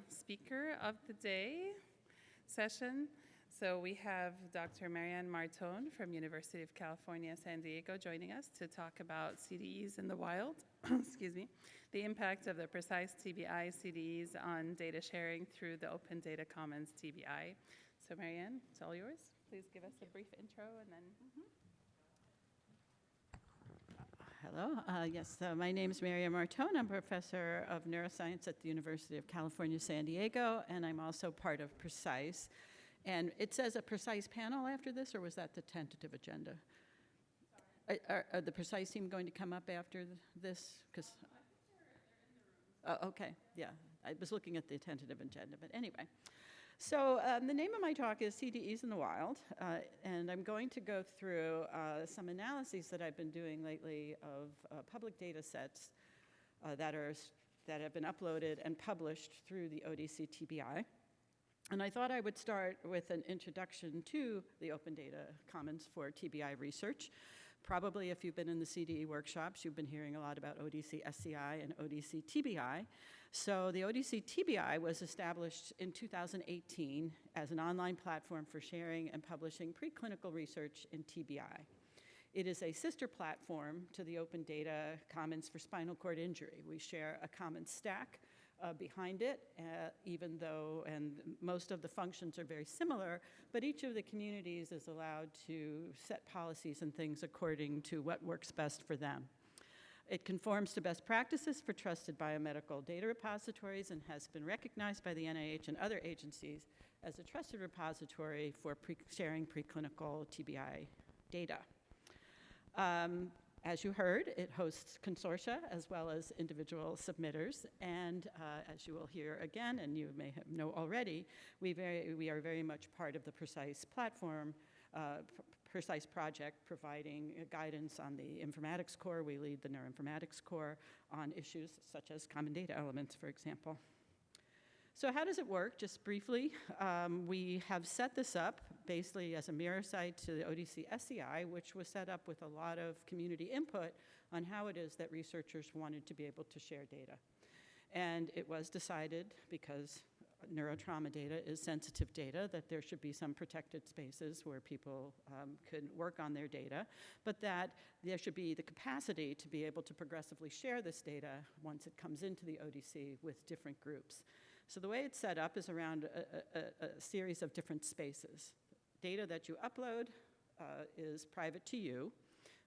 speaker of the day session. So we have Dr. Marianne Martone from University of California, San Diego joining us to talk about CDEs in the wild, excuse me, the impact of the PRECISE TBI CDEs on data sharing through the Open Data Commons TBI. So Marianne, it's all yours. Please give us a brief intro and then... Hello. Yes, my name is Marianne Martone. I'm professor of neuroscience at the University of California, San Diego, and I'm also part of PRECISE. And it says a PRECISE panel after this, or was that the tentative agenda? Are the PRECISE team going to come up after this? Because okay, yeah. I was looking at the tentative agenda, but anyway. So the name of my talk is CDEs in the Wild, and I'm going to go through some analyses that I've been doing lately of public data sets that have been uploaded and published through the ODC-TBI. And I thought I would start with an introduction to the Open Data Commons for TBI research. Probably if you've been in the CDE workshops, you've been hearing a lot about ODC-SCI and ODC-TBI. So the ODC-TBI was established in 2018 as an online platform for sharing and publishing preclinical research in TBI. It is a sister platform to the Open Data Commons for spinal cord injury. We share a common stack behind it, even though, and most of the functions are very similar, but each of the communities is allowed to set policies and things according to what works best for them. It conforms to best practices for trusted biomedical data repositories and has been recognized by the NIH and other agencies as a trusted repository for sharing preclinical TBI data. As you heard, it hosts consortia as well as individual submitters, and as you will hear again, and you may know already, we are very much part of the PRECISE platform, PRECISE project, providing guidance on the informatics core. We lead the neuroinformatics core on issues such as common data elements, for example. So how does it work? Just briefly, we have set this up basically as a mirror site to the ODC-SCI, which was set up with a lot of community input on how it is that researchers wanted to be able to share data. And it was decided, because neurotrauma data is sensitive data, that there should be some protected spaces where people could work on their data, but that there should be the capacity to be able to progressively share this data once it comes into the ODC with different groups. So the way it's set up is around a series of different spaces. Data that you upload is private to you,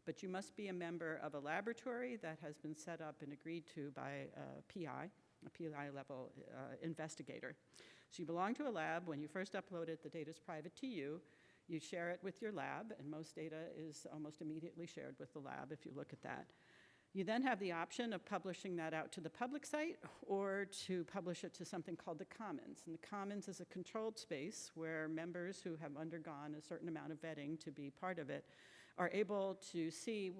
but you must be a member of a laboratory that has been set up and agreed to by a PI level investigator. So you belong to a lab. When you first upload it, the data is private to you. You share it with your lab, and most data is almost immediately shared with the lab if you look at that. You then have the option of publishing that out to the public site or to publish it to something called the Commons. And the Commons is a controlled space where members who have undergone a certain amount of vetting to be part of it are able to see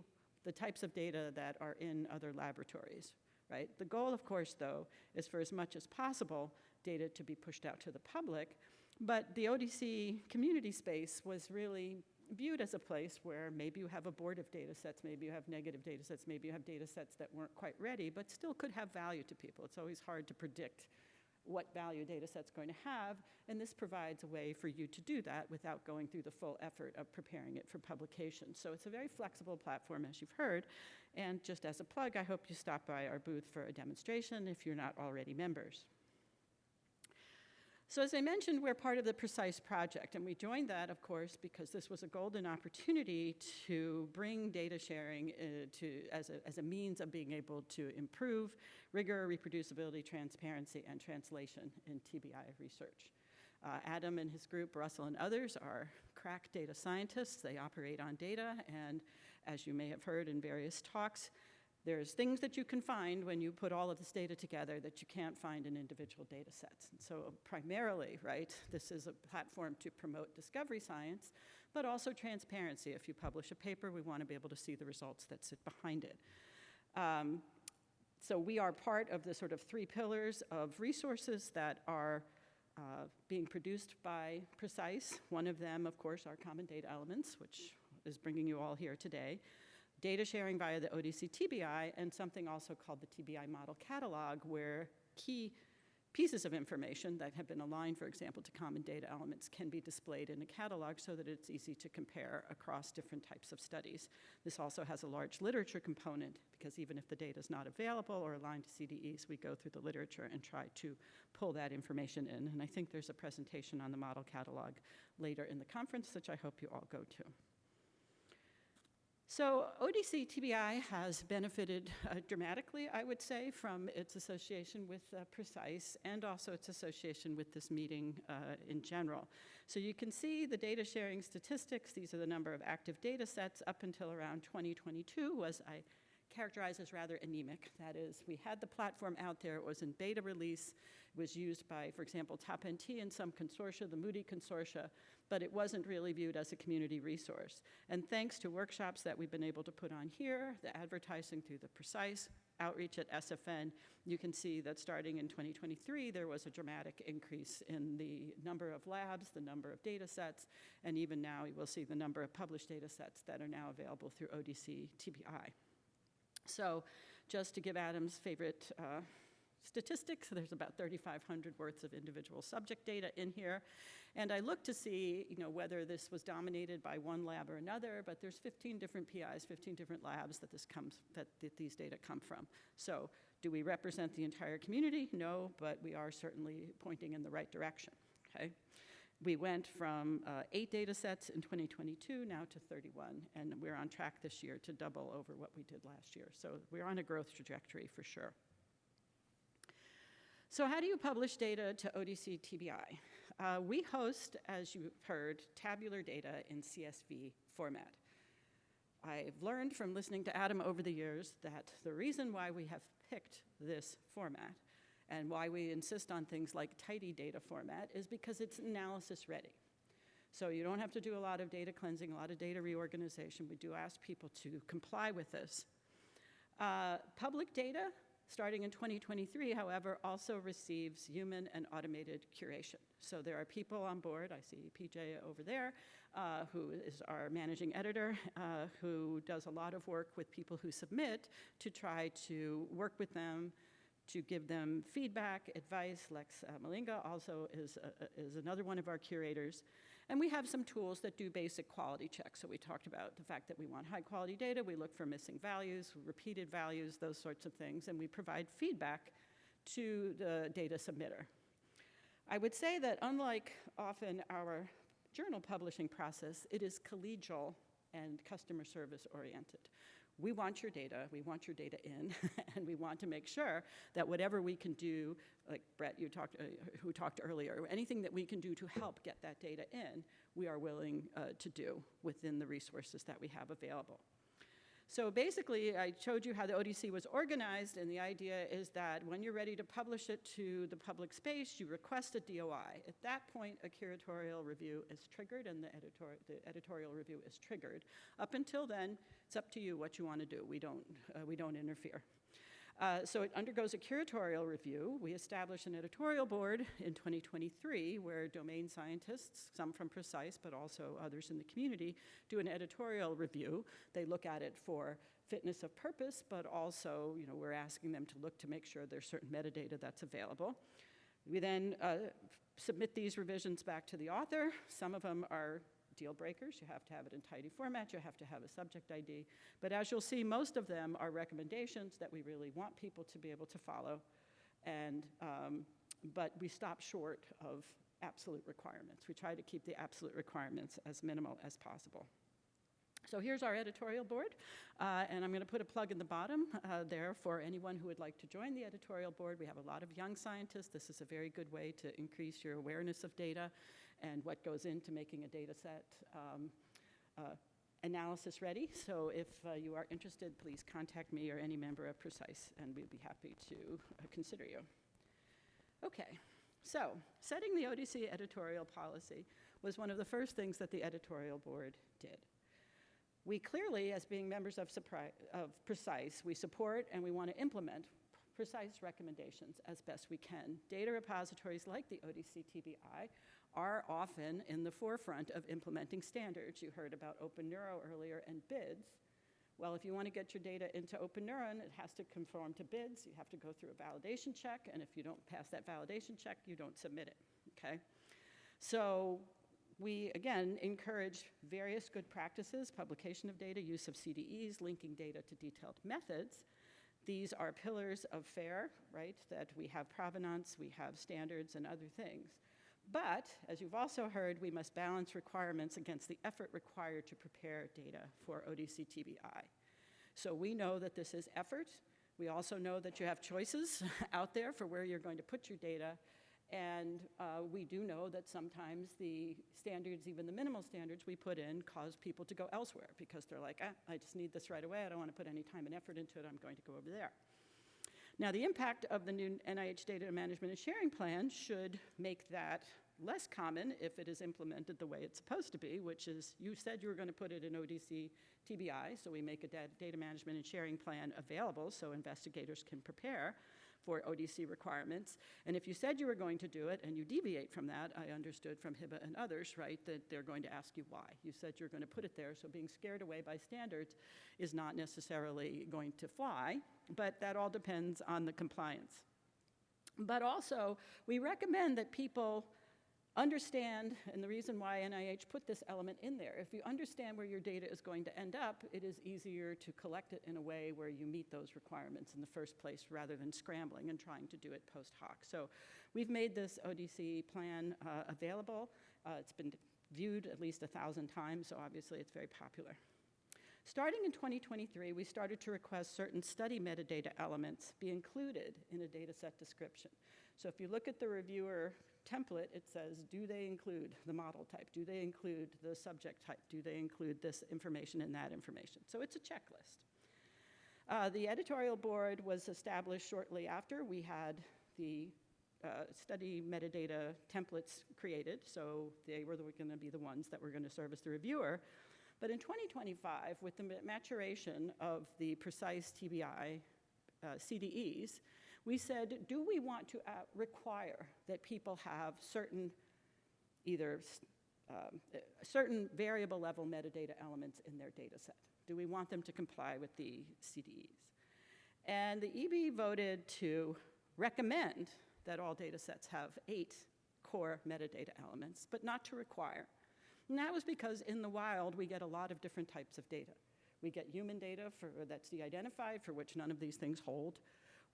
the types of data that are in other laboratories, right? The goal, of course, though, is for as much as possible data to be pushed out to the public. But the ODC community space was really viewed as a place where maybe you have a board of data sets, maybe you have negative data sets, maybe you have data sets that weren't quite ready, but still could have value to people. It's always hard to predict what value a data set's going to have, and this provides a way for you to do that without going through the full effort of preparing it for publication. So it's a very flexible platform, as you've heard, and just as a plug, I hope you stop by our booth for a demonstration if you're not already members. So as I mentioned, we're part of the PRECISE project, and we joined that, of course, because this was a golden opportunity to bring data sharing as a means of being able to improve rigor, reproducibility, transparency, and translation in TBI research. Adam and his group, Russell and others, are crack data scientists. They operate on data, and as you may have heard in various talks, there's things that you can find when you put all of this data together that you can't find in individual data sets. And so primarily, right, this is a platform to promote discovery science, but also transparency. If you publish a paper, we want to be able to see the results that sit behind it. So we are part of the sort of three pillars of resources that are being produced by PRECISE. One of them, of course, are common data elements, which is bringing you all here today. Data sharing via the ODC-TBI, and something also called the TBI Model Catalog, where key pieces of information that have been aligned, for example, to common data elements can be displayed in a catalog so that it's easy to compare across different types of studies. This also has a large literature component because even if the data is not available or aligned to CDEs, we go through the literature and try to pull that information in. And I think there's a presentation on the model catalog later in the conference, which I hope you all go to. So ODC-TBI has benefited dramatically, I would say, from its association with PRECISE and also its association with this meeting in general. So you can see the data sharing statistics. These are the number of active data sets up until around 2022 was I characterize as rather anemic. That is, we had the platform out there, it was in beta release, it was used by, for example, TOP-NT and some consortia, the Moody consortia, but it wasn't really viewed as a community resource. And thanks to workshops that we've been able to put on here, the advertising through the PRECISE outreach at SFN, you can see that starting in 2023, there was a dramatic increase in the number of labs, the number of data sets, and even now you will see the number of published data sets that are now available through ODC-TBI. So just to give Adam's favorite statistics, there's about 3,500 worth of individual subject data in here. And I looked to see, whether this was dominated by one lab or another, but there's 15 different PIs, 15 different labs that these data come from. So do we represent the entire community? No, but we are certainly pointing in the right direction, okay? We went from 8 data sets in 2022 now to 31, and we're on track this year to double over what we did last year. So we're on a growth trajectory for sure. So how do you publish data to ODC-TBI? We host, as you've heard, tabular data in CSV format. I've learned from listening to Adam over the years that the reason why we have picked this format and why we insist on things like tidy data format is because it's analysis ready. So you don't have to do a lot of data cleansing, a lot of data reorganization. We do ask people to comply with this. Public data, starting in 2023, however, also receives human and automated curation. So there are people on board, I see PJ over there, who is our managing editor, who does a lot of work with people who submit to try to work with them, to give them feedback, advice. Lex Malinga also is another one of our curators. And we have some tools that do basic quality checks. So we talked about the fact that we want high quality data, we look for missing values, repeated values, those sorts of things, and we provide feedback to the data submitter. I would say that unlike often our journal publishing process, it is collegial and customer service oriented. We want your data in, and we want to make sure that whatever we can do, like Brett, who talked earlier, anything that we can do to help get that data in, we are willing to do within the resources that we have available. So basically, I showed you how the ODC was organized, and the idea is that when you're ready to publish it to the public space, you request a DOI. At that point, a curatorial review is triggered, and the editorial review is triggered. Up until then, it's up to you what you want to do. We don't interfere. So it undergoes a curatorial review. We established an editorial board in 2023 where domain scientists, some from PRECISE, but also others in the community, do an editorial review. They look at it for fitness of purpose, but also, we're asking them to look to make sure there's certain metadata that's available. We then submit these revisions back to the author. Some of them are deal breakers. You have to have it in tidy format. You have to have a subject ID. But as you'll see, most of them are recommendations that we really want people to be able to follow. And, but we stop short of absolute requirements. We try to keep the absolute requirements as minimal as possible. So here's our editorial board, and I'm going to put a plug in the bottom there for anyone who would like to join the editorial board. We have a lot of young scientists. This is a very good way to increase your awareness of data and what goes into making a data set analysis ready. So if you are interested, please contact me or any member of PRECISE, and we'd be happy to consider you. Okay, so setting the ODC editorial policy was one of the first things that the editorial board did. We clearly, as being members of PRECISE, we support and we want to implement PRECISE recommendations as best we can. Data repositories like the ODC-TBI are often in the forefront of implementing standards. You heard about Open Neuro earlier and BIDS. Well, if you want to get your data into OpenNeuron, it has to conform to BIDs. You have to go through a validation check, and if you don't pass that validation check, you don't submit it, okay? So we, again, encourage various good practices, publication of data, use of CDEs, linking data to detailed methods. These are pillars of FAIR, right, that we have provenance, we have standards, and other things. But, as you've also heard, we must balance requirements against the effort required to prepare data for ODC-TBI. So we know that this is effort. We also know that you have choices out there for where you're going to put your data. And we do know that sometimes the standards, even the minimal standards we put in, cause people to go elsewhere because they're like, I just need this right away. I don't want to put any time and effort into it. I'm going to go over there. Now, the impact of the new NIH Data Management and Sharing Plan should make that less common if it is implemented the way it's supposed to be, which is you said you were going to put it in ODC-TBI, so we make a data management and sharing plan available so investigators can prepare for ODC requirements. And if you said you were going to do it and you deviate from that, I understood from HIBA and others, right, that they're going to ask you why. You said you're going to put it there, so being scared away by standards is not necessarily going to fly, but that all depends on the compliance. But also, we recommend that people understand, and the reason why NIH put this element in there, if you understand where your data is going to end up, it is easier to collect it in a way where you meet those requirements in the first place rather than scrambling and trying to do it post hoc. So we've made this ODC plan available. It's been viewed at least 1,000 times, so obviously it's very popular. Starting in 2023, we started to request certain study metadata elements be included in a data set description. So if you look at the reviewer template, it says, do they include the model type? Do they include the subject type? Do they include this information and that information? So it's a checklist. The editorial board was established shortly after we had the study metadata templates created, so they were going to be the ones that were going to serve as the reviewer. But in 2025, with the maturation of the PRECISE TBI CDEs, we said, do we want to require that people have certain, either certain variable level metadata elements in their data set? Do we want them to comply with the CDEs? And the EB voted to recommend that all data sets have 8 core metadata elements, but not to require. And that was because in the wild, we get a lot of different types of data. We get human data that's de-identified, for which none of these things hold.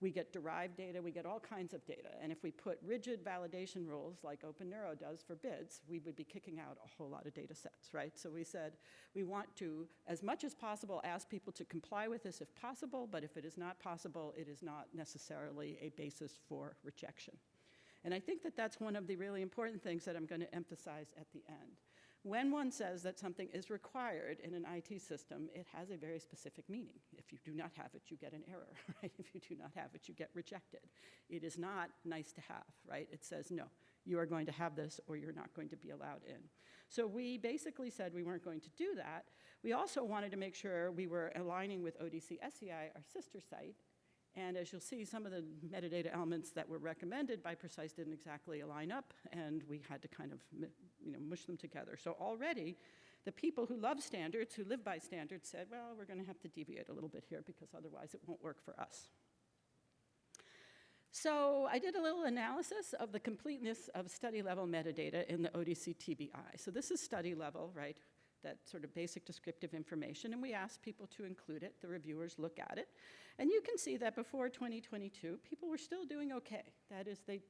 We get derived data, we get all kinds of data. And if we put rigid validation rules like OpenNeuro does for BIDs, we would be kicking out a whole lot of data sets, right? So we said we want to, as much as possible, ask people to comply with this if possible, but if it is not possible, it is not necessarily a basis for rejection. And I think that that's one of the really important things that I'm going to emphasize at the end. When one says that something is required in an IT system, it has a very specific meaning. If you do not have it, you get an error, right? If you do not have it, you get rejected. It is not nice to have, right? It says, no, you are going to have this or you're not going to be allowed in. So we basically said we weren't going to do that. We also wanted to make sure we were aligning with ODC-SCI, our sister site. And as you'll see, some of the metadata elements that were recommended by PRECISE didn't exactly align up, and we had to kind of mush them together. So already, the people who love standards, who live by standards, said, well, we're going to have to deviate a little bit here because otherwise it won't work for us. So I did a little analysis of the completeness of study level metadata in the ODC-TBI. So this is study level, right? That sort of basic descriptive information, and we asked people to include it. The reviewers look at it. And you can see that before 2022, people were still doing okay. That is, they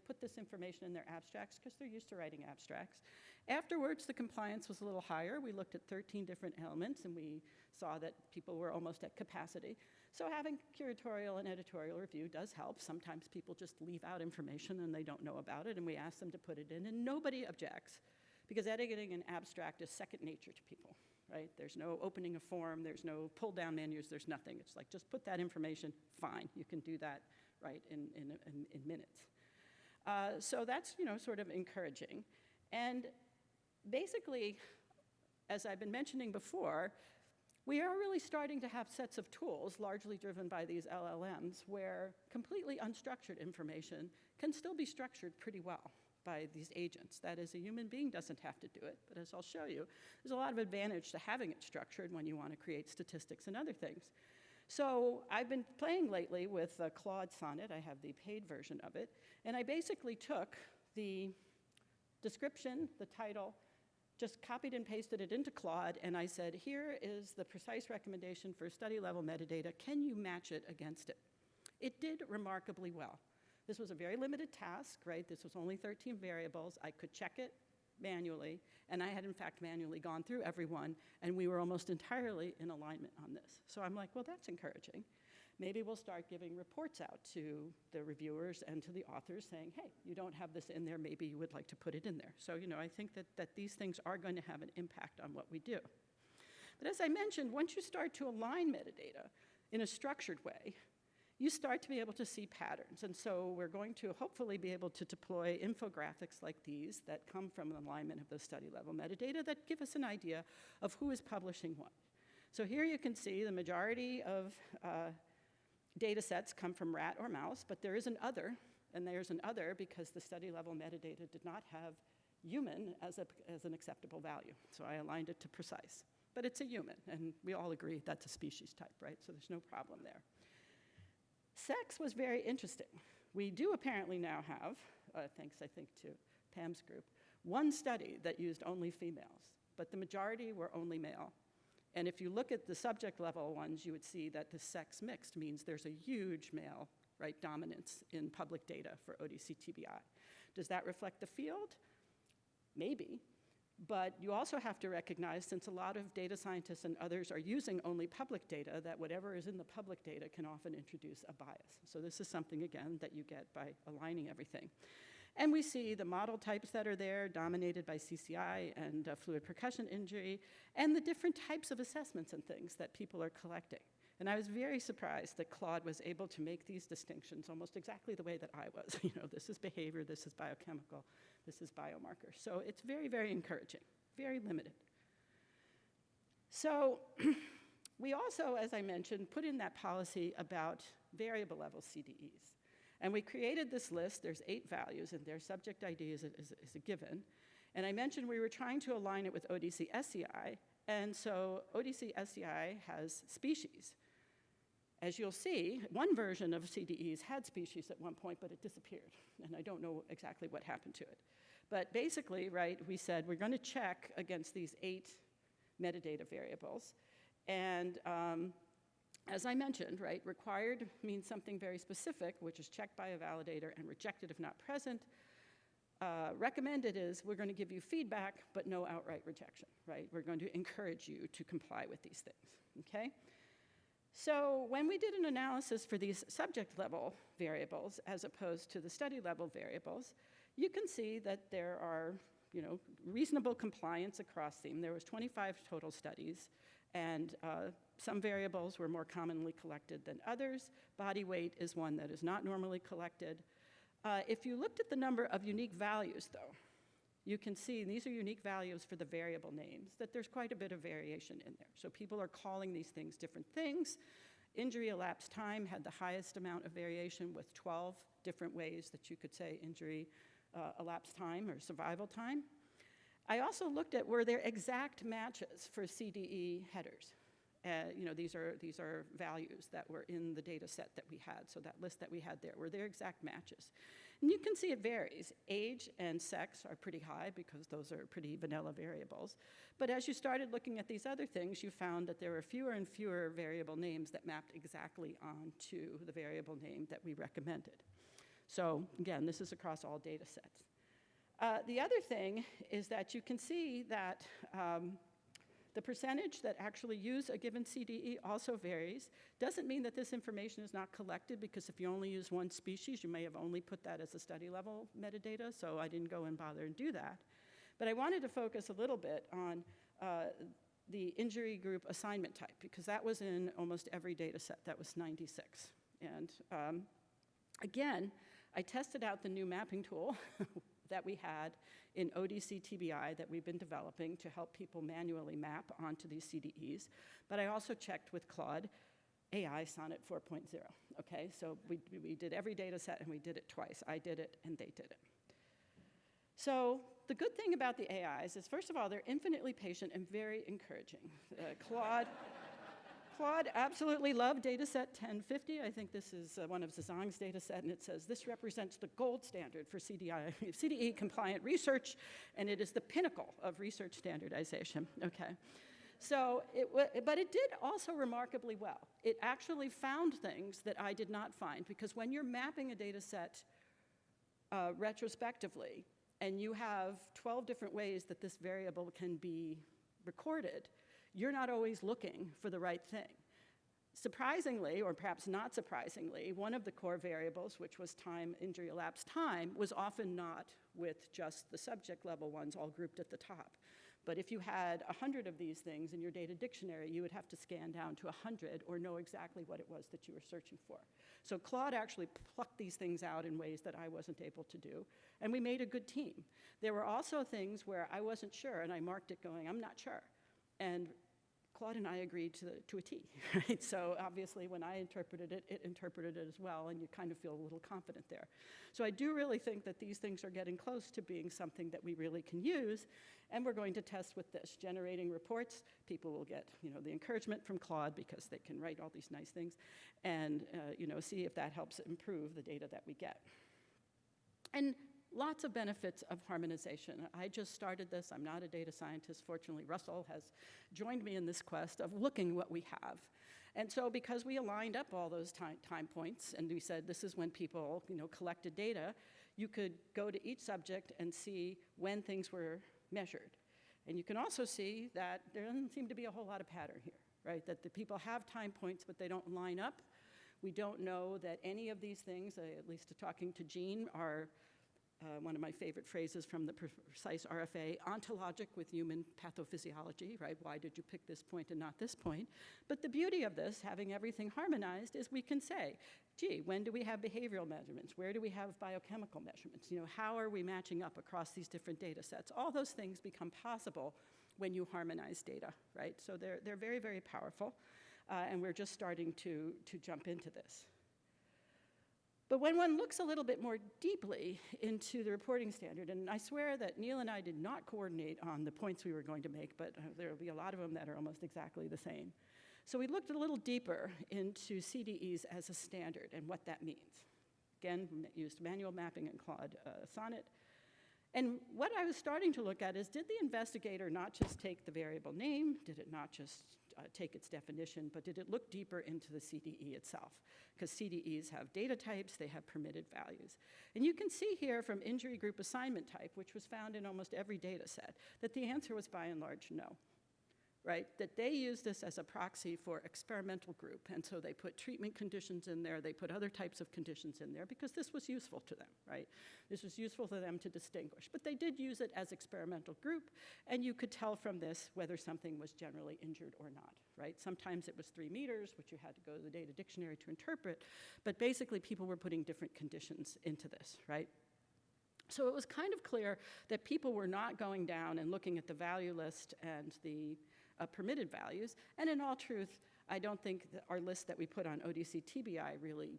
put this information in their abstracts because they're used to writing abstracts. Afterwards, the compliance was a little higher. We looked at 13 different elements, and we saw that people were almost at capacity. So having curatorial and editorial review does help. Sometimes people just leave out information and they don't know about it, and we ask them to put it in, and nobody objects. Because editing an abstract is second nature to people, right? There's no opening a form, there's no pull-down menus, there's nothing. It's like, just put that information, fine. You can do that, right, in minutes. So that's, sort of encouraging. And basically, as I've been mentioning before, we are really starting to have sets of tools, largely driven by these LLMs, where completely unstructured information can still be structured pretty well. by these agents. That is, a human being doesn't have to do it, but as I'll show you, there's a lot of advantage to having it structured when you want to create statistics and other things. So I've been playing lately with Claude Sonnet. I have the paid version of it, and I basically took the description, the title, just copied and pasted it into Claude, and I said, here is the precise recommendation for study level metadata. Can you match it against it? It did remarkably well. This was a very limited task, right? This was only 13 variables. I could check it manually, and I had in fact manually gone through every one, and we were almost entirely in alignment on this. So I'm like, well, that's encouraging. Maybe we'll start giving reports out to the reviewers and to the authors saying, hey, you don't have this in there, maybe you would like to put it in there. So, I think that these things are going to have an impact on what we do. But as I mentioned, once you start to align metadata in a structured way, you start to be able to see patterns. And so we're going to hopefully be able to deploy infographics like these that come from an alignment of those study level metadata that give us an idea of who is publishing what. So here you can see the majority of data sets come from rat or mouse, but there is an other, and there's an other because the study level metadata did not have human as an acceptable value. So I aligned it to precise. But it's a human, and we all agree that's a species type, right? So there's no problem there. Sex was very interesting. We do apparently now have, thanks I think to Pam's group, one study that used only females, but the majority were only male. And if you look at the subject level ones, you would see that the sex mixed means there's a huge male, right, dominance in public data for ODC-TBI. Does that reflect the field? Maybe. But you also have to recognize, since a lot of data scientists and others are using only public data, that whatever is in the public data can often introduce a bias. So this is something, again, that you get by aligning everything. And we see the model types that are there, dominated by CCI and fluid percussion injury, and the different types of assessments and things that people are collecting. And I was very surprised that Claude was able to make these distinctions almost exactly the way that I was. This is behavior, this is biochemical, this is biomarker. So it's very, very encouraging, very limited. So we also, as I mentioned, put in that policy about variable level CDEs. And we created this list. There's 8 values, and their subject ID is a given. And I mentioned we were trying to align it with ODC-SCI, and so ODC-SCI has species. As you'll see, one version of CDEs had species at one point, but it disappeared, and I don't know exactly what happened to it. But basically, right, we said we're going to check against these 8 metadata variables, and as I mentioned, right, required means something very specific, which is checked by a validator and rejected if not present. Recommended is we're going to give you feedback, but no outright rejection, right? We're going to encourage you to comply with these things, okay? So when we did an analysis for these subject level variables as opposed to the study level variables, you can see that there are, reasonable compliance across them. There was 25 total studies, and some variables were more commonly collected than others. Body weight is one that is not normally collected. If you looked at the number of unique values, though, you can see, and these are unique values for the variable names, that there's quite a bit of variation in there. So people are calling these things different things. Injury elapsed time had the highest amount of variation with 12 different ways that you could say injury elapsed time or survival time. I also looked at, were there exact matches for CDE headers? These are values that were in the data set that we had, so that list that we had there, were there exact matches? And you can see it varies. Age and sex are pretty high because those are pretty vanilla variables. But as you started looking at these other things, you found that there were fewer and fewer variable names that mapped exactly onto the variable name that we recommended. So again, this is across all data sets. The other thing is that you can see that the percentage that actually use a given CDE also varies. Doesn't mean that this information is not collected, because if you only use one species, you may have only put that as a study level metadata, so I didn't go and bother and do that. But I wanted to focus a little bit on the injury group assignment type, because that was in almost every data set. That was 96. And again, I tested out the new mapping tool that we had in ODC-TBI that we've been developing to help people manually map onto these CDEs. But I also checked with Claude AI Sonnet 4.0, okay? So we did every data set and we did it twice. I did it and they did it. So the good thing about the AIs is, first of all, they're infinitely patient and very encouraging. Claude absolutely loved dataset 1050. I think this is one of Zhang's dataset, and it says, this represents the gold standard for CDE compliant research, and it is the pinnacle of research standardization. Okay. So, but it did also remarkably well. It actually found things that I did not find, because when you're mapping a data set retrospectively, and you have 12 different ways that this variable can be recorded, you're not always looking for the right thing. Surprisingly, or perhaps not surprisingly, one of the core variables, which was time, injury elapsed time, was often not with just the subject level ones all grouped at the top. But if you had 100 of these things in your data dictionary, you would have to scan down to 100 or know exactly what it was that you were searching for. So Claude actually plucked these things out in ways that I wasn't able to do, and we made a good team. There were also things where I wasn't sure, and I marked it going, I'm not sure. And Claude and I agreed to a T, right? So obviously when I interpreted it, it interpreted it as well, and you kind of feel a little confident there. So I do really think that these things are getting close to being something that we really can use, and we're going to test with this. Generating reports, people will get the encouragement from Claude because they can write all these nice things, and see if that helps improve the data that we get. And lots of benefits of harmonization. I just started this. I'm not a data scientist. Fortunately, Russell has joined me in this quest of looking what we have. And so because we aligned up all those time points, and we said this is when people collected data, you could go to each subject and see when things were measured. And you can also see that there doesn't seem to be a whole lot of pattern here, right? That the people have time points, but they don't line up. We don't know that any of these things, at least talking to Jean, are one of my favorite phrases from the PRECISE RFA, ontologic with human pathophysiology, right? Why did you pick this point and not this point? But the beauty of this, having everything harmonized, is we can say, gee, when do we have behavioral measurements? Where do we have biochemical measurements? How are we matching up across these different data sets? All those things become possible when you harmonize data, right? So they're very, very powerful, and we're just starting to jump into this. But when one looks a little bit more deeply into the reporting standard, and I swear that Neil and I did not coordinate on the points we were going to make, but there will be a lot of them that are almost exactly the same. So we looked a little deeper into CDEs as a standard and what that means. Again, used manual mapping in Claude Sonnet. And what I was starting to look at is, did the investigator not just take the variable name? Did it not just take its definition, but did it look deeper into the CDE itself? Because CDEs have data types, they have permitted values. And you can see here from injury group assignment type, which was found in almost every data set, that the answer was by and large no. Right? That they use this as a proxy for experimental group, and so they put treatment conditions in there, they put other types of conditions in there, because this was useful to them, right? This was useful for them to distinguish. But they did use it as experimental group, and you could tell from this whether something was generally injured or not, right? Sometimes it was 3 meters, which you had to go to the data dictionary to interpret, but basically people were putting different conditions into this, right? So it was kind of clear that people were not going down and looking at the value list and the permitted values, and in all truth, I don't think that our list that we put on ODC-TBI really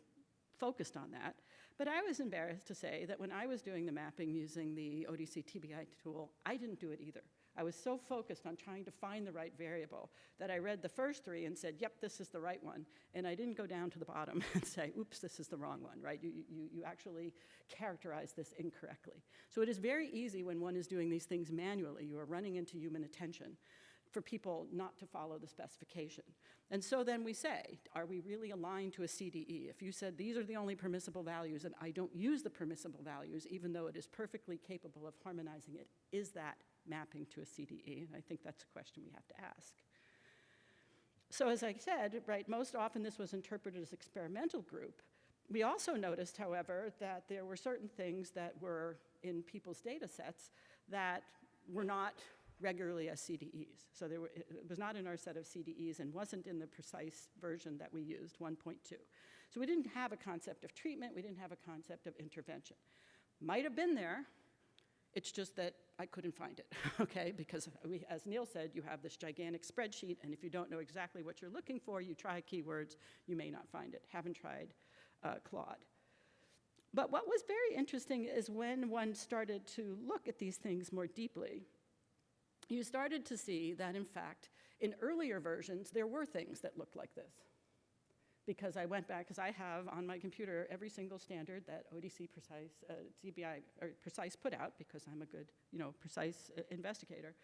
focused on that, but I was embarrassed to say that when I was doing the mapping using the ODC-TBI tool, I didn't do it either. I was so focused on trying to find the right variable that I read the first 3 and said, yep, this is the right one, and I didn't go down to the bottom and say, oops, this is the wrong one, right? You actually characterize this incorrectly. So it is very easy when one is doing these things manually, you are running into human attention, for people not to follow the specification. And so then we say, are we really aligned to a CDE? If you said these are the only permissible values and I don't use the permissible values, even though it is perfectly capable of harmonizing it, is that mapping to a CDE? And I think that's a question we have to ask. So as I said, right, most often this was interpreted as experimental group. We also noticed, however, that there were certain things that were in people's data sets that were not regularly as CDEs. So it was not in our set of CDEs and wasn't in the PRECISE version that we used, 1.2. So we didn't have a concept of treatment, we didn't have a concept of intervention. Might have been there, it's just that I couldn't find it, okay? Because as Neil said, you have this gigantic spreadsheet, and if you don't know exactly what you're looking for, you try keywords, you may not find it. Haven't tried Claude. But what was very interesting is when one started to look at these things more deeply, you started to see that, in fact, in earlier versions, there were things that looked like this. Because I went back, because I have on my computer every single standard that ODC PRECISE TBI, or PRECISE put out, because I'm a good, PRECISE investigator.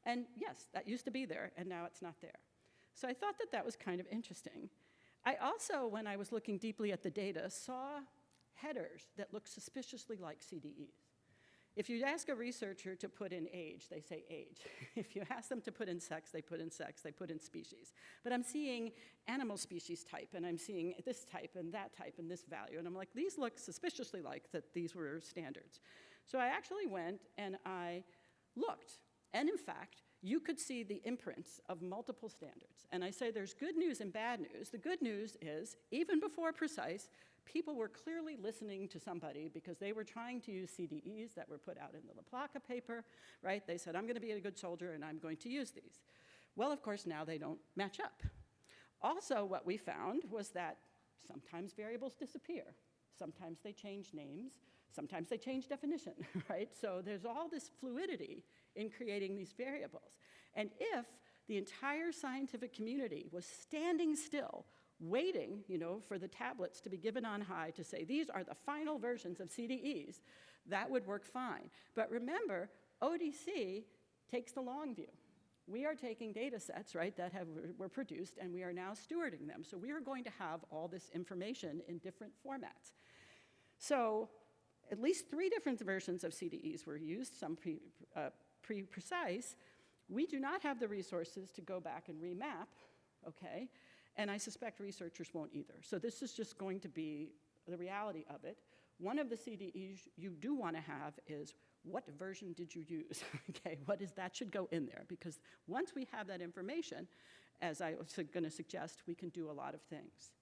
And yes, that used to be there, and now it's not there. So I thought that that was kind of interesting. I also, when I was looking deeply at the data, saw headers that look suspiciously like CDEs. If you ask a researcher to put in age, they say age. If you ask them to put in sex, they put in sex, they put in species. But I'm seeing animal species type, and I'm seeing this type, and that type, and this value. And I'm like, these look suspiciously like that these were standards. So I actually went and I looked. And in fact, you could see the imprints of multiple standards. And I say there's good news and bad news. The good news is, even before PRECISE, people were clearly listening to somebody because they were trying to use CDEs that were put out in the La Placa paper, right? They said, I'm going to be a good soldier and I'm going to use these. Well, of course, now they don't match up. Also, what we found was that sometimes variables disappear. Sometimes they change names. Sometimes they change definition, right? So there's all this fluidity in creating these variables. And if the entire scientific community was standing still, waiting, for the tablets to be given on high to say, these are the final versions of CDEs, that would work fine. But remember, ODC takes the long view. We are taking data sets, right, that were produced, and we are now stewarding them. So we are going to have all this information in different formats. So at least 3 different versions of CDEs were used, some pre-PRECISE. We do not have the resources to go back and remap, okay? And I suspect researchers won't either. So this is just going to be the reality of it. One of the CDEs you do want to have is, what version did you use? Okay, that should go in there, because once we have that information, as I was going to suggest, we can do a lot of things.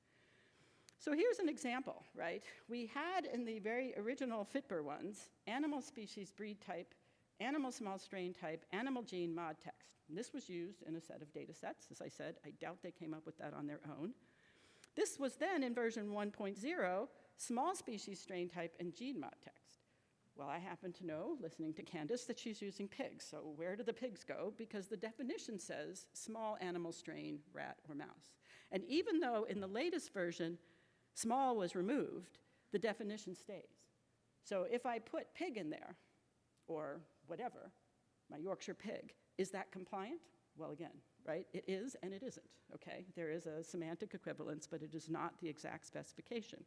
So here's an example, right? We had in the very original FITBR ones, animal species breed type, animal small strain type, animal gene mod text. And this was used in a set of data sets. As I said, I doubt they came up with that on their own. This was then in version 1.0, small species strain type and gene mod text. Well, I happen to know, listening to Candace, that she's using pigs. So where do the pigs go? Because the definition says small animal strain, rat or mouse. And even though in the latest version, small was removed, the definition stays. So if I put pig in there, or whatever, my Yorkshire pig, is that compliant? Well, again, right? It is and it isn't, okay? There is a semantic equivalence, but it is not the exact specification.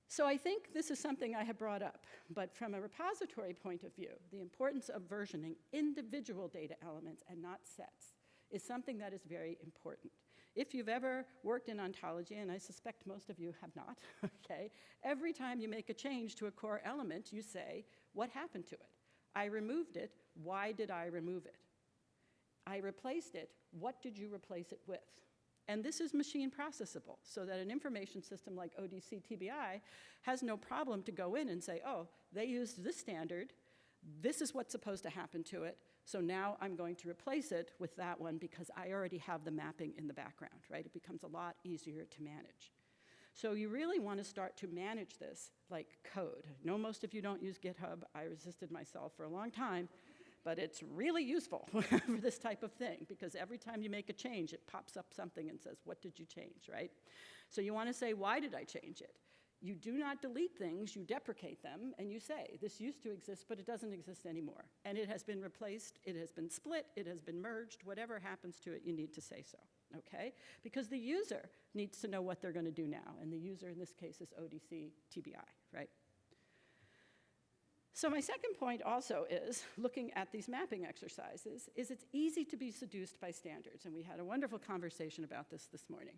So I think this is something I have brought up, but from a repository point of view, the importance of versioning individual data elements and not sets is something that is very important. If you've ever worked in ontology, and I suspect most of you have not, okay, every time you make a change to a core element, you say, what happened to it? I removed it. Why did I remove it? I replaced it. What did you replace it with? And this is machine processable, so that an information system like ODC-TBI has no problem to go in and say, oh, they used this standard. This is what's supposed to happen to it. So now I'm going to replace it with that one because I already have the mapping in the background, right? It becomes a lot easier to manage. So you really want to start to manage this like code. I know most of you don't use GitHub. I resisted myself for a long time, but it's really useful for this type of thing because every time you make a change, it pops up something and says, what did you change, right? So you want to say, why did I change it? You do not delete things, you deprecate them, and you say, this used to exist, but it doesn't exist anymore. And it has been replaced, it has been split, it has been merged, whatever happens to it, you need to say so, okay? Because the user needs to know what they're going to do now, and the user in this case is ODC-TBI, right? So my second point also is, looking at these mapping exercises, is it's easy to be seduced by standards, and we had a wonderful conversation about this morning.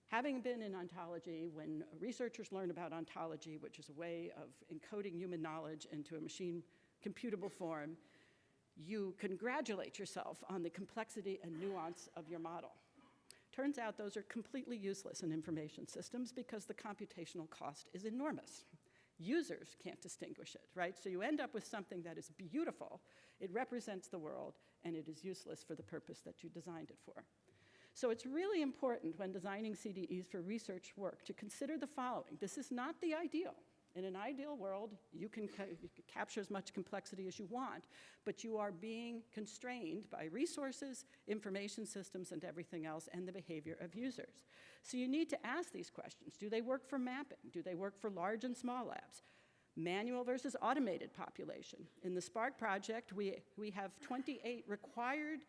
Having been in ontology, when researchers learn about ontology, which is a way of encoding human knowledge into a machine computable form, you congratulate yourself on the complexity and nuance of your model. Turns out those are completely useless in information systems because the computational cost is enormous. Users can't distinguish it, right? So you end up with something that is beautiful, it represents the world, and it is useless for the purpose that you designed it for. So it's really important when designing CDEs for research work to consider the following. This is not the ideal. In an ideal world, you can capture as much complexity as you want, but you are being constrained by resources, information systems, and everything else, and the behavior of users. So you need to ask these questions. Do they work for mapping? Do they work for large and small labs? Manual versus automated population. In the Spark project, we have 28 required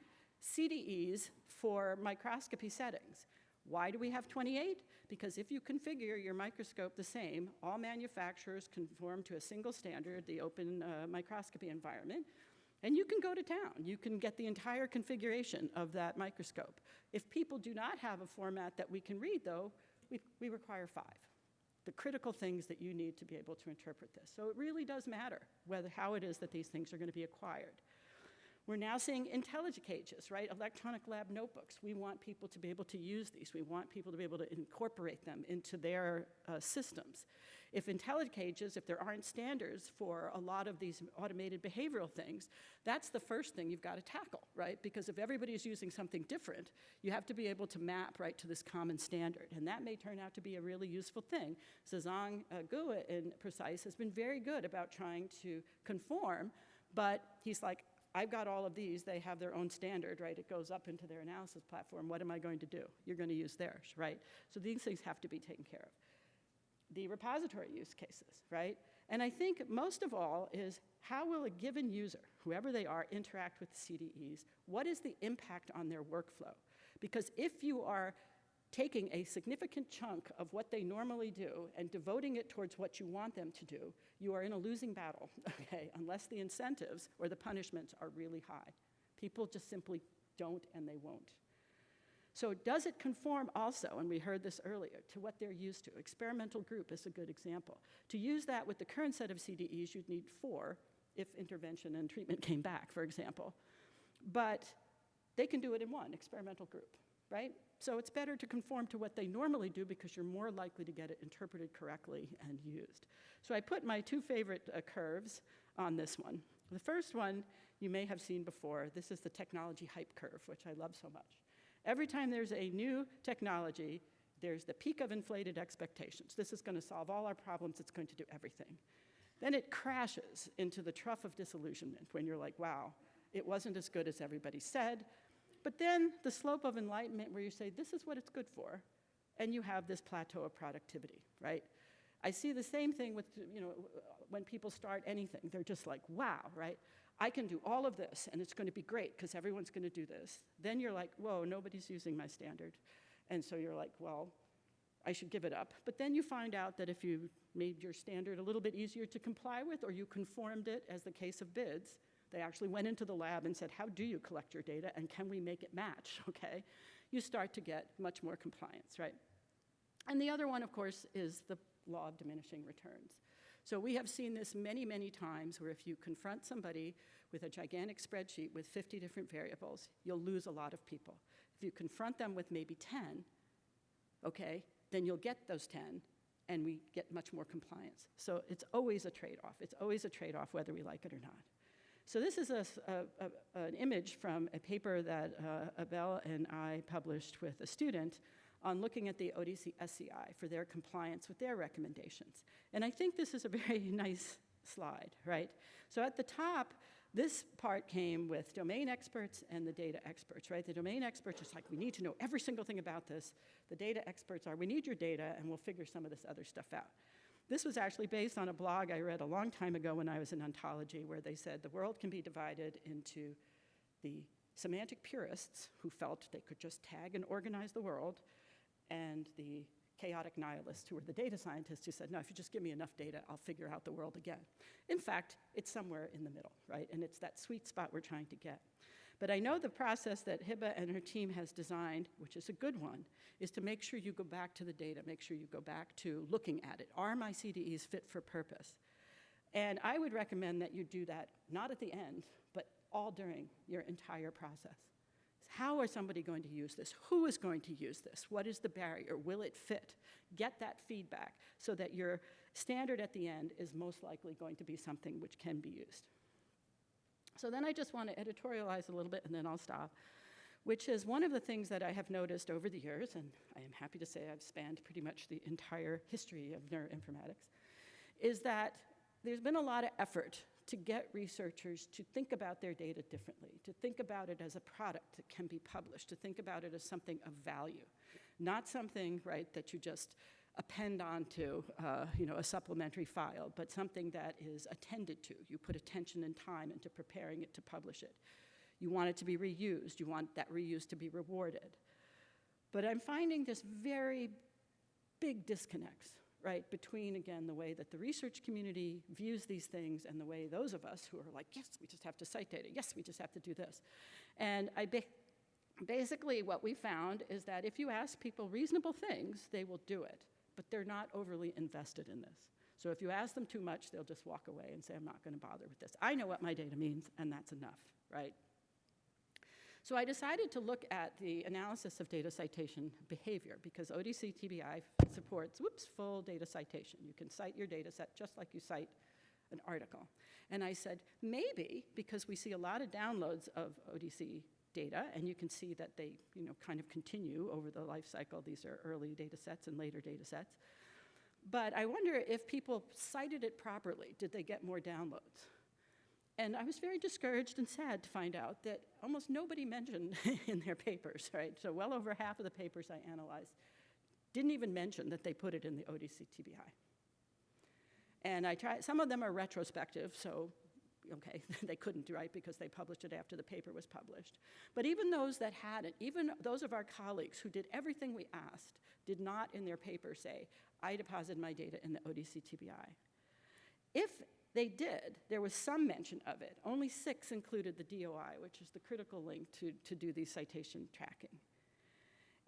CDEs for microscopy settings. Why do we have 28? Because if you configure your microscope the same, all manufacturers conform to a single standard, the open microscopy environment, and you can go to town. You can get the entire configuration of that microscope. If people do not have a format that we can read, though, we require 5. The critical things that you need to be able to interpret this. So it really does matter how it is that these things are going to be acquired. We're now seeing IntelliCages, right? Electronic lab notebooks. We want people to be able to use these. We want people to be able to incorporate them into their systems. If IntelliCages, if there aren't standards for a lot of these automated behavioral things, that's the first thing you've got to tackle, right? Because if everybody's using something different, you have to be able to map right to this common standard. And that may turn out to be a really useful thing. Zhang Gu in PRECISE has been very good about trying to conform, but he's like, I've got all of these, they have their own standard, right? It goes up into their analysis platform. What am I going to do? You're going to use theirs, right? So these things have to be taken care of. The repository use cases, right? And I think most of all is how will a given user, whoever they are, interact with CDEs? What is the impact on their workflow? Because if you are taking a significant chunk of what they normally do and devoting it towards what you want them to do, you are in a losing battle, okay, unless the incentives or the punishments are really high. People just simply don't and they won't. So does it conform also, and we heard this earlier, to what they're used to? Experimental group is a good example. To use that with the current set of CDEs, you'd need 4 if intervention and treatment came back, for example. But they can do it in 1, experimental group, right? So it's better to conform to what they normally do because you're more likely to get it interpreted correctly and used. So I put my 2 favorite curves on this one. The first one you may have seen before. This is the technology hype curve, which I love so much. Every time there's a new technology, there's the peak of inflated expectations. This is going to solve all our problems. It's going to do everything. Then it crashes into the trough of disillusionment when you're like, wow, it wasn't as good as everybody said. But then the slope of enlightenment where you say, this is what it's good for, and you have this plateau of productivity, right? I see the same thing with, when people start anything. They're just like, wow, right? I can do all of this, and it's going to be great because everyone's going to do this. Then you're like, whoa, nobody's using my standard. And so you're like, well, I should give it up. But then you find out that if you made your standard a little bit easier to comply with, or you conformed it, as the case of BIDS, they actually went into the lab and said, how do you collect your data, and can we make it match, okay? You start to get much more compliance, right? And the other one, of course, is the law of diminishing returns. So we have seen this many, many times where if you confront somebody with a gigantic spreadsheet with 50 different variables, you'll lose a lot of people. If you confront them with maybe 10, okay, then you'll get those 10, and we get much more compliance. So it's always a trade-off. It's always a trade-off whether we like it or not. So this is an image from a paper that Abel and I published with a student on looking at the ODC-TBI for their compliance with their recommendations. And I think this is a very nice slide, right? So at the top, this part came with domain experts and the data experts, right? The domain experts are like, we need to know every single thing about this. The data experts are, we need your data, and we'll figure some of this other stuff out. This was actually based on a blog I read a long time ago when I was in ontology, where they said the world can be divided into the semantic purists who felt they could just tag and organize the world, and the chaotic nihilists who were the data scientists who said, no, if you just give me enough data, I'll figure out the world again. In fact, it's somewhere in the middle, right? And it's that sweet spot we're trying to get. But I know the process that Hiba and her team has designed, which is a good one, is to make sure you go back to the data, make sure you go back to looking at it. Are my CDEs fit for purpose? And I would recommend that you do that, not at the end, but all during your entire process. How is somebody going to use this? Who is going to use this? What is the barrier? Will it fit? Get that feedback so that your standard at the end is most likely going to be something which can be used. So then I just want to editorialize a little bit, and then I'll stop. which is one of the things that I have noticed over the years, and I am happy to say I've spanned pretty much the entire history of neuroinformatics, is that there's been a lot of effort to get researchers to think about their data differently, to think about it as a product that can be published, to think about it as something of value, not something, right, that you just append onto a supplementary file, but something that is attended to. You put attention and time into preparing it to publish it. You want it to be reused. You want that reuse to be rewarded. But I'm finding this very big disconnects, right, between, again, the way that the research community views these things and the way those of us who are like, yes, we just have to cite data. Yes, we just have to do this. And basically what we found is that if you ask people reasonable things, they will do it, but they're not overly invested in this. So if you ask them too much, they'll just walk away and say, I'm not going to bother with this. I know what my data means, and that's enough, right? So I decided to look at the analysis of data citation behavior because ODC-TBI supports, full data citation. You can cite your data set just like you cite an article. And I said, maybe, because we see a lot of downloads of ODC data, and you can see that they kind of continue over the life cycle. These are early data sets and later data sets. But I wonder if people cited it properly, did they get more downloads? And I was very discouraged and sad to find out that almost nobody mentioned in their papers, right? So well over half of the papers I analyzed didn't even mention that they put it in the ODC-TBI. And I tried, some of them are retrospective, so okay, they couldn't, right, because they published it after the paper was published. But even those that hadn't, even those of our colleagues who did everything we asked, did not in their paper say, I deposited my data in the ODC-TBI. If they did, there was some mention of it. Only 6 included the DOI, which is the critical link to do these citation tracking.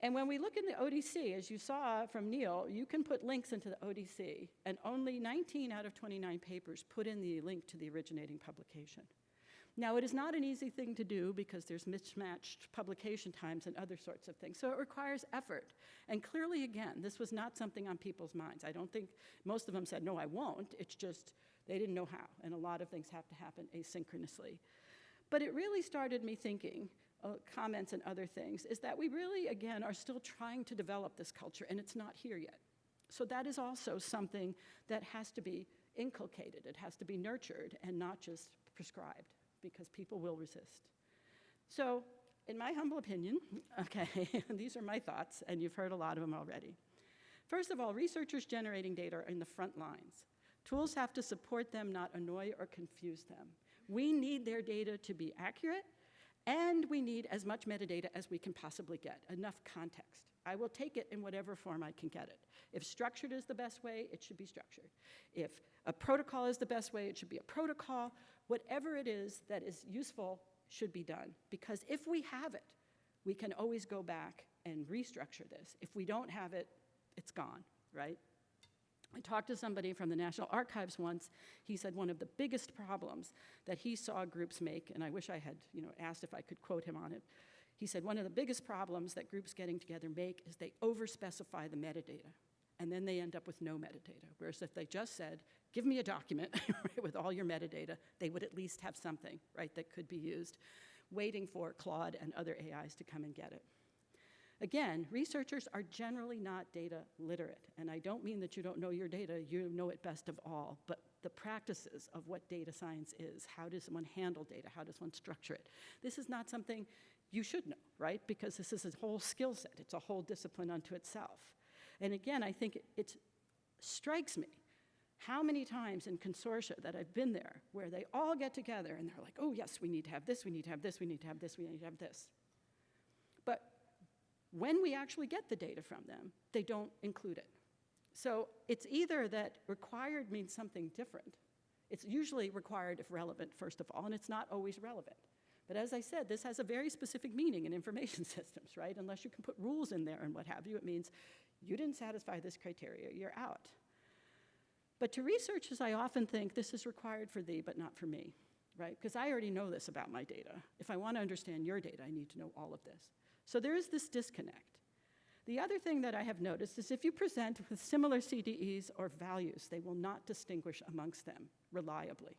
And when we look in the ODC, as you saw from Neil, you can put links into the ODC, and only 19 out of 29 papers put in the link to the originating publication. Now, it is not an easy thing to do because there's mismatched publication times and other sorts of things, so it requires effort. And clearly, again, this was not something on people's minds. I don't think most of them said, no, I won't. It's just they didn't know how, and a lot of things have to happen asynchronously. But it really started me thinking, comments and other things, is that we really, again, are still trying to develop this culture, and it's not here yet. So that is also something that has to be inculcated. It has to be nurtured and not just prescribed, because people will resist. So, in my humble opinion, okay, these are my thoughts, and you've heard a lot of them already. First of all, researchers generating data are in the front lines. Tools have to support them, not annoy or confuse them. We need their data to be accurate, and we need as much metadata as we can possibly get, enough context. I will take it in whatever form I can get it. If structured is the best way, it should be structured. If a protocol is the best way, it should be a protocol. Whatever it is that is useful should be done, because if we have it, we can always go back and restructure this. If we don't have it, it's gone, right? I talked to somebody from the National Archives once. He said one of the biggest problems that he saw groups make, and I wish I had asked if I could quote him on it. He said one of the biggest problems that groups getting together make is they overspecify the metadata, and then they end up with no metadata. Whereas if they just said, give me a document with all your metadata, they would at least have something, right, that could be used, waiting for Claude and other AIs to come and get it. Again, researchers are generally not data literate, and I don't mean that you don't know your data, you know it best of all, but the practices of what data science is, how does one handle data, how does one structure it, this is not something you should know, right? Because this is a whole skill set, it's a whole discipline unto itself. And again, I think it strikes me how many times in consortia that I've been there where they all get together and they're like, oh yes, we need to have this, we need to have this, we need to have this, we need to have this. But when we actually get the data from them, they don't include it. So it's either that required means something different. It's usually required if relevant, first of all, and it's not always relevant. But as I said, this has a very specific meaning in information systems, right? Unless you can put rules in there and what have you, it means you didn't satisfy this criteria, you're out. But to researchers, I often think this is required for thee, but not for me, right? Because I already know this about my data. If I want to understand your data, I need to know all of this. So there is this disconnect. The other thing that I have noticed is if you present with similar CDEs or values, they will not distinguish amongst them reliably.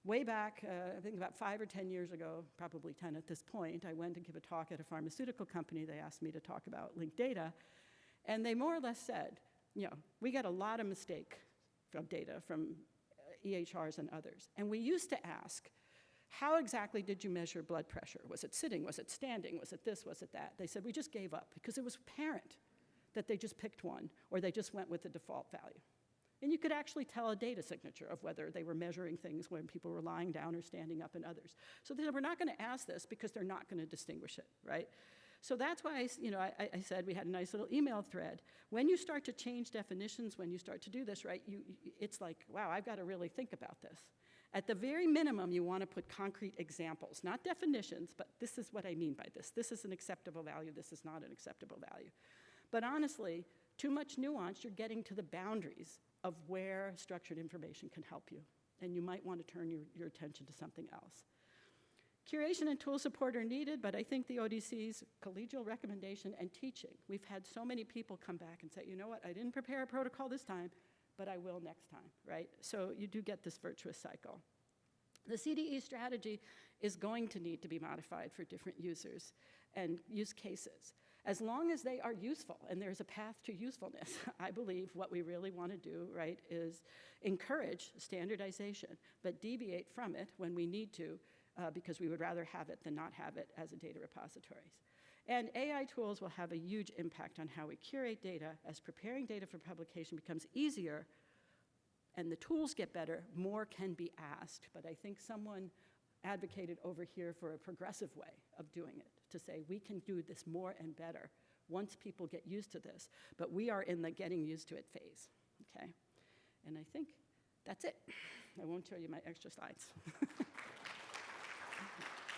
Way back, I think about 5 or 10 years ago, probably 10 at this point, I went to give a talk at a pharmaceutical company. They asked me to talk about linked data. And they more or less said, we got a lot of mistake from data from EHRs and others. And we used to ask, how exactly did you measure blood pressure? Was it sitting? Was it standing? Was it this? Was it that? They said, we just gave up because it was apparent that they just picked one or they just went with the default value. And you could actually tell a data signature of whether they were measuring things when people were lying down or standing up and others. So they said, we're not going to ask this because they're not going to distinguish it, right? So that's why I said we had a nice little email thread. When you start to change definitions, when you start to do this, right, it's like, wow, I've got to really think about this. At the very minimum, you want to put concrete examples, not definitions, but this is what I mean by this. This is an acceptable value. This is not an acceptable value. But honestly, too much nuance, you're getting to the boundaries of where structured information can help you. And you might want to turn your attention to something else. Curation and tool support are needed, but I think the ODC's collegial recommendation and teaching, we've had so many people come back and say, you know what, I didn't prepare a protocol this time, but I will next time, right? So you do get this virtuous cycle. The CDE strategy is going to need to be modified for different users and use cases. As long as they are useful and there's a path to usefulness, I believe what we really want to do, right, is encourage standardization, but deviate from it when we need to, because we would rather have it than not have it as a data repositories. And AI tools will have a huge impact on how we curate data. As preparing data for publication becomes easier and the tools get better, more can be asked. But I think someone advocated over here for a progressive way of doing it, to say we can do this more and better once people get used to this. But we are in the getting used to it phase, okay? And I think that's it. I won't show you my extra slides.